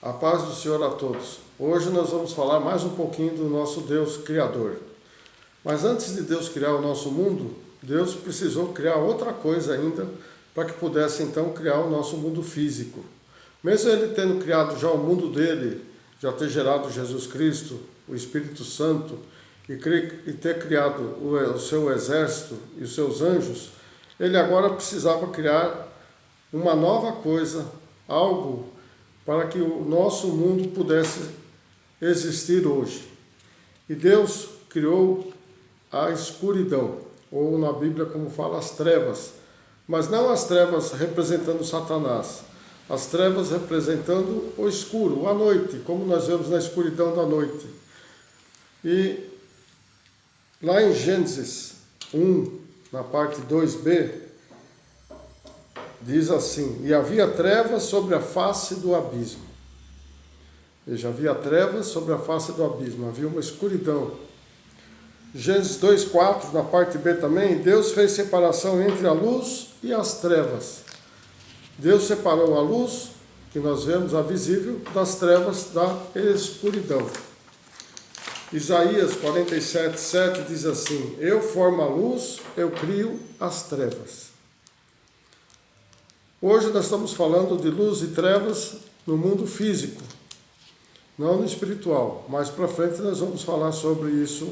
A paz do Senhor a todos. Hoje nós vamos falar mais um pouquinho do nosso Deus Criador. Mas antes de Deus criar o nosso mundo, Deus precisou criar outra coisa ainda para que pudesse então criar o nosso mundo físico. Mesmo Ele tendo criado já o mundo dele, já ter gerado Jesus Cristo, o Espírito Santo, e ter criado o seu exército e os seus anjos, Ele agora precisava criar uma nova coisa, algo para que o nosso mundo pudesse existir hoje. E Deus criou a escuridão, ou na Bíblia como fala, as trevas, mas não as trevas representando Satanás, as trevas representando o escuro, a noite, como nós vemos na escuridão da noite. E lá em Gênesis 1, na parte 2b, diz assim: e havia trevas sobre a face do abismo. Veja, havia trevas sobre a face do abismo, havia uma escuridão. Gênesis 2:4, na parte B também, Deus fez separação entre a luz e as trevas. Deus separou a luz, que nós vemos, a visível, das trevas da escuridão. Isaías 47:7 diz assim: eu formo a luz, eu crio as trevas. Hoje nós estamos falando de luz e trevas no mundo físico, não no espiritual. Mais para frente nós vamos falar sobre isso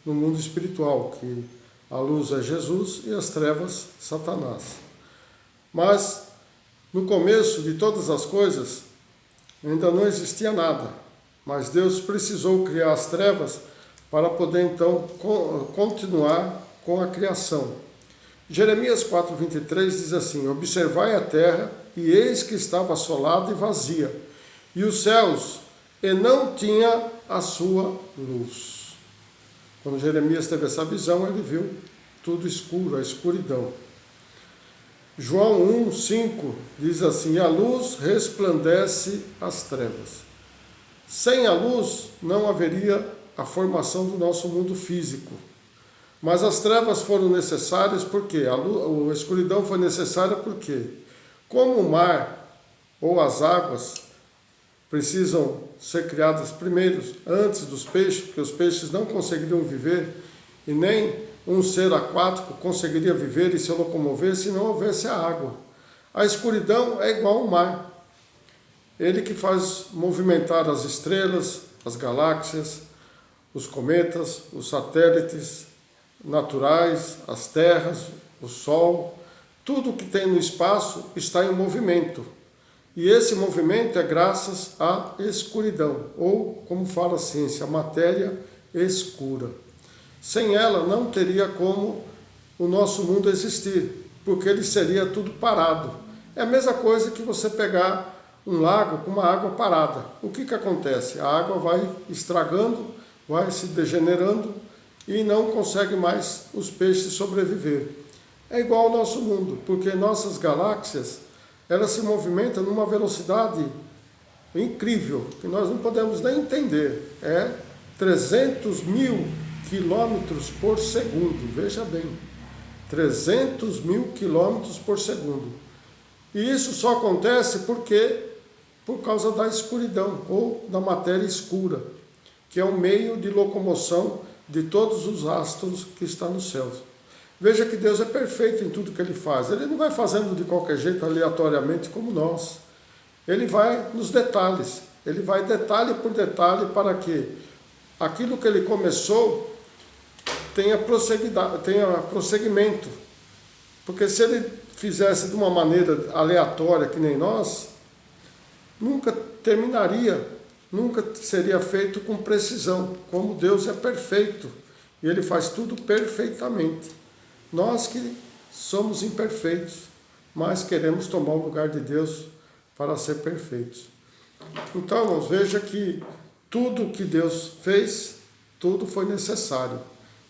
no mundo espiritual, que a luz é Jesus e as trevas Satanás. Mas no começo de todas as coisas ainda não existia nada, mas Deus precisou criar as trevas para poder então continuar com a criação. Jeremias 4:23 diz assim: observai a terra, e eis que estava assolada e vazia, e os céus, e não tinha a sua luz. Quando Jeremias teve essa visão, ele viu tudo escuro, a escuridão. João 1:5 diz assim: a luz resplandece as trevas. Sem a luz não haveria a formação do nosso mundo físico. Mas as trevas foram necessárias porque a escuridão foi necessária porque, como o mar ou as águas precisam ser criadas primeiro, antes dos peixes, porque os peixes não conseguiriam viver e nem um ser aquático conseguiria viver e se locomover se não houvesse a água. A escuridão é igual ao mar. Ele que faz movimentar as estrelas, as galáxias, os cometas, os satélites naturais, as terras, o sol, tudo que tem no espaço está em movimento. E esse movimento é graças à escuridão, ou, como fala a ciência, a matéria escura. Sem ela não teria como o nosso mundo existir, porque ele seria tudo parado. É a mesma coisa que você pegar um lago com uma água parada. O que acontece? A água vai estragando, vai se degenerando e não consegue mais os peixes sobreviver. É igual ao nosso mundo, porque nossas galáxias, elas se movimentam numa velocidade incrível, que nós não podemos nem entender. É 300 mil quilômetros por segundo, veja bem, 300 mil quilômetros por segundo. E isso só acontece por causa da escuridão, ou da matéria escura, que é o meio de locomoção de todos os astros que estão no céu. Veja que Deus é perfeito em tudo que Ele faz. Ele não vai fazendo de qualquer jeito, aleatoriamente, como nós. Ele vai nos detalhes. Ele vai detalhe por detalhe para que aquilo que Ele começou tenha prosseguimento. Porque se Ele fizesse de uma maneira aleatória, que nem nós, nunca terminaria. Nunca seria feito com precisão, como Deus é perfeito, e Ele faz tudo perfeitamente. Nós que somos imperfeitos, mas queremos tomar o lugar de Deus para ser perfeitos. Então, irmãos, veja que tudo que Deus fez, tudo foi necessário.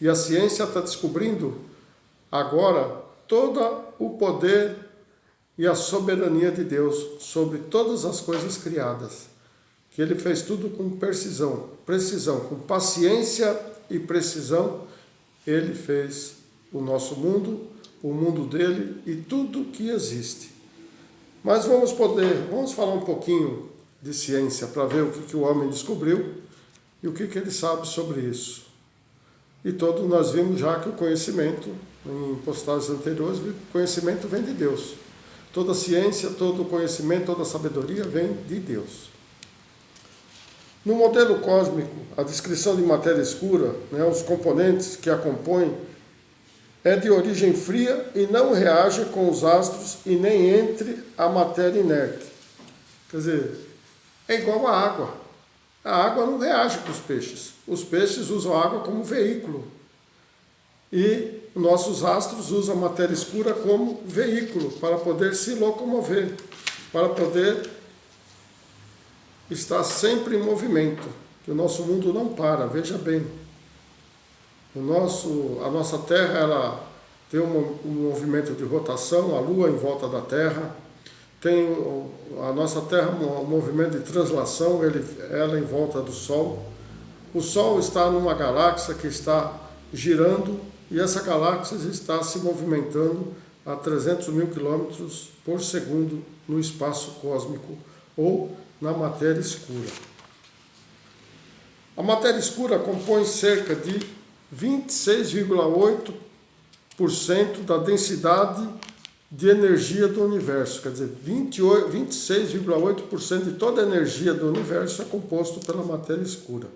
E a ciência está descobrindo agora todo o poder e a soberania de Deus sobre todas as coisas criadas. Que Ele fez tudo com precisão, com paciência e precisão. Ele fez o nosso mundo, o mundo dele e tudo que existe. Mas vamos falar um pouquinho de ciência para ver o que o homem descobriu e o que ele sabe sobre isso. E todos nós vimos já que o conhecimento, em postagens anteriores, o conhecimento vem de Deus. Toda ciência, todo conhecimento, toda sabedoria vem de Deus. No modelo cósmico, a descrição de matéria escura, os componentes que a compõem, é de origem fria e não reage com os astros e nem entre a matéria inerte. Quer dizer, é igual à água. A água não reage com os peixes. Os peixes usam a água como veículo. E nossos astros usam a matéria escura como veículo para poder se locomover, para poder estar sempre em movimento. Que o nosso mundo não para, veja bem. A nossa Terra, ela tem um movimento de rotação, a Lua em volta da Terra. Tem a nossa Terra um movimento de translação, ela em volta do Sol. O Sol está numa galáxia que está girando e essa galáxia está se movimentando a 300 mil quilômetros por segundo no espaço cósmico ou na matéria escura. A matéria escura compõe cerca de 26,8% da densidade de energia do universo, quer dizer, 26,8% de toda a energia do universo é composto pela matéria escura.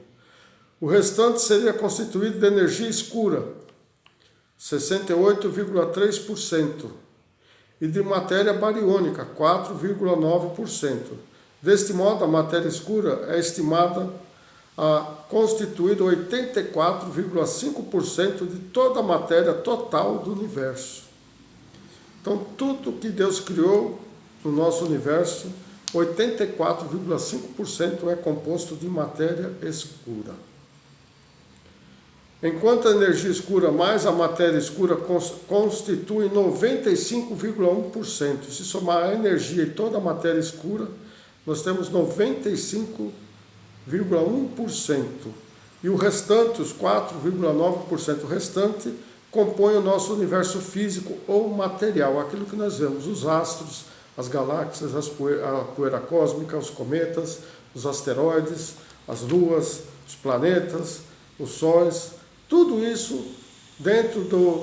O restante seria constituído de energia escura, 68,3%, e de matéria bariônica, 4,9%. Deste modo, a matéria escura é estimada a constituir 84,5% de toda a matéria total do universo. Então, tudo que Deus criou no nosso universo, 84,5% é composto de matéria escura. Enquanto a energia escura mais a matéria escura constitui 95,1%. Se somar a energia e toda a matéria escura, nós temos 95,1%. E o restante, os 4,9% restante, compõe o nosso universo físico ou material, aquilo que nós vemos, os astros, as galáxias, a poeira cósmica, os cometas, os asteroides, as luas, os planetas, os sóis, tudo isso dentro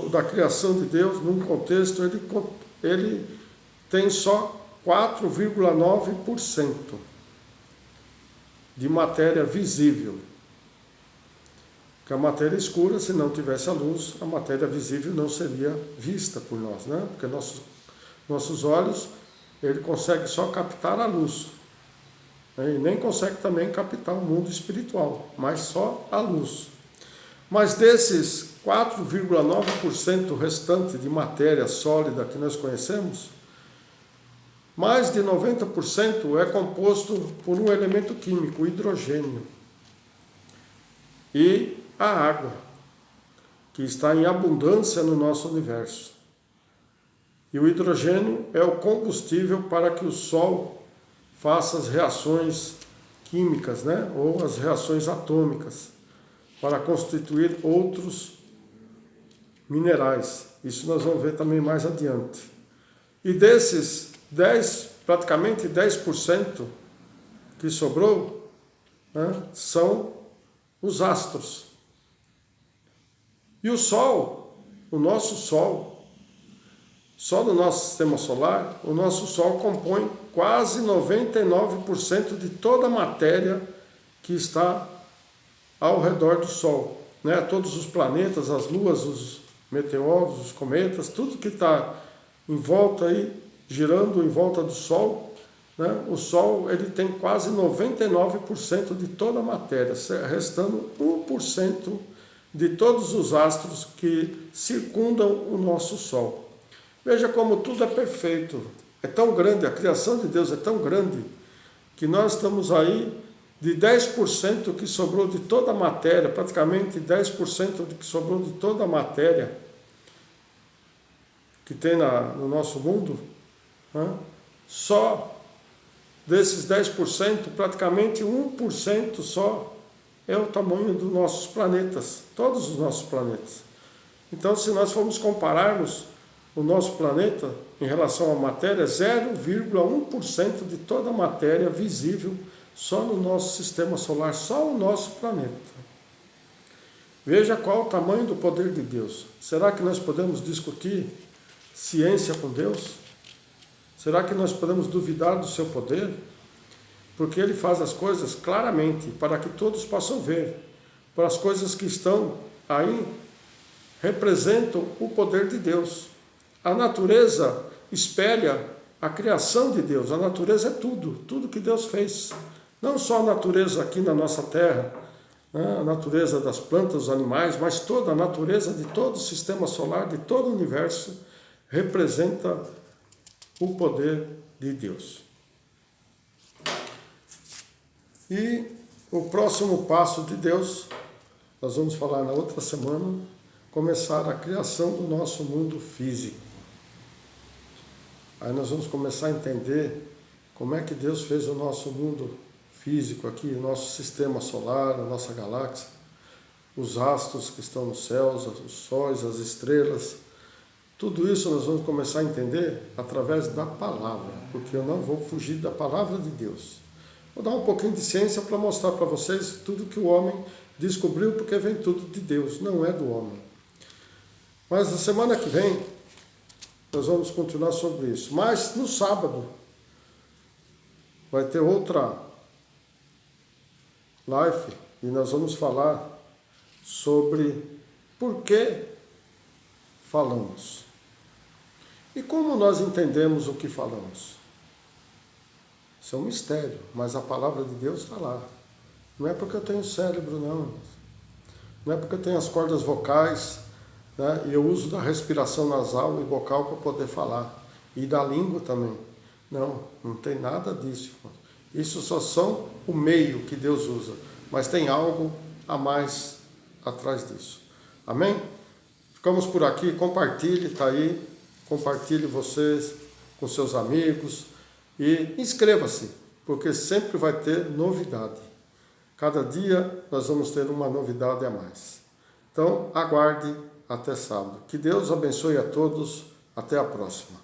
da criação de Deus, num contexto, ele tem só 4,9% de matéria visível. Porque a matéria escura, se não tivesse a luz, a matéria visível não seria vista por nós, né? Porque nossos olhos, ele consegue só captar a luz. E nem consegue também captar o mundo espiritual, mas só a luz. Mas desses 4,9% restante de matéria sólida que nós conhecemos, mais de 90% é composto por um elemento químico, o hidrogênio. E a água, que está em abundância no nosso universo. E o hidrogênio é o combustível para que o Sol faça as reações químicas, né? Ou as reações atômicas, para constituir outros minerais. Isso nós vamos ver também mais adiante. E desses praticamente 10% que sobrou, né, são os astros. E o Sol, o nosso Sol, só no nosso sistema solar, o nosso Sol compõe quase 99% de toda a matéria que está ao redor do Sol, né? Todos os planetas, as luas, os meteoros, os cometas, tudo que está em volta aí, girando em volta do Sol, né? O Sol, ele tem quase 99% de toda a matéria, restando 1% de todos os astros que circundam o nosso Sol. Veja como tudo é perfeito, é tão grande, a criação de Deus é tão grande, que nós estamos aí de 10% que sobrou de toda a matéria, praticamente 10% do que sobrou de toda a matéria que tem no nosso mundo, né? Só desses 10%, praticamente 1% só é o tamanho dos nossos planetas, todos os nossos planetas. Então, se nós formos compararmos o nosso planeta em relação à matéria, 0,1% de toda a matéria visível só no nosso sistema solar, só o nosso planeta. Veja qual o tamanho do poder de Deus. Será que nós podemos discutir ciência com Deus? Será que nós podemos duvidar do seu poder? Porque Ele faz as coisas claramente, para que todos possam ver. Para as coisas que estão aí, representam o poder de Deus. A natureza espelha a criação de Deus. A natureza é tudo que Deus fez. Não só a natureza aqui na nossa terra, né? A natureza das plantas, dos animais, mas toda a natureza de todo o sistema solar, de todo o universo, representa o poder de Deus. E o próximo passo de Deus, nós vamos falar na outra semana, começar a criação do nosso mundo físico. Aí nós vamos começar a entender como é que Deus fez o nosso mundo físico aqui, o nosso sistema solar, a nossa galáxia, os astros que estão nos céus, os sóis, as estrelas. Tudo isso nós vamos começar a entender através da palavra, porque eu não vou fugir da palavra de Deus. Vou dar um pouquinho de ciência para mostrar para vocês tudo que o homem descobriu, porque vem tudo de Deus, não é do homem. Mas na semana que vem, nós vamos continuar sobre isso. Mas no sábado, vai ter outra live e nós vamos falar sobre por que falamos. E como nós entendemos o que falamos? Isso é um mistério, mas a palavra de Deus está lá. Não é porque eu tenho cérebro, não. Não é porque eu tenho as cordas vocais, né? E eu uso da respiração nasal e vocal para poder falar. E da língua também. Não tem nada disso. Isso só são o meio que Deus usa. Mas tem algo a mais atrás disso. Amém? Ficamos por aqui. Compartilhe, está aí. Compartilhe vocês com seus amigos. E inscreva-se, porque sempre vai ter novidade. Cada dia nós vamos ter uma novidade a mais. Então, aguarde até sábado. Que Deus abençoe a todos. Até a próxima.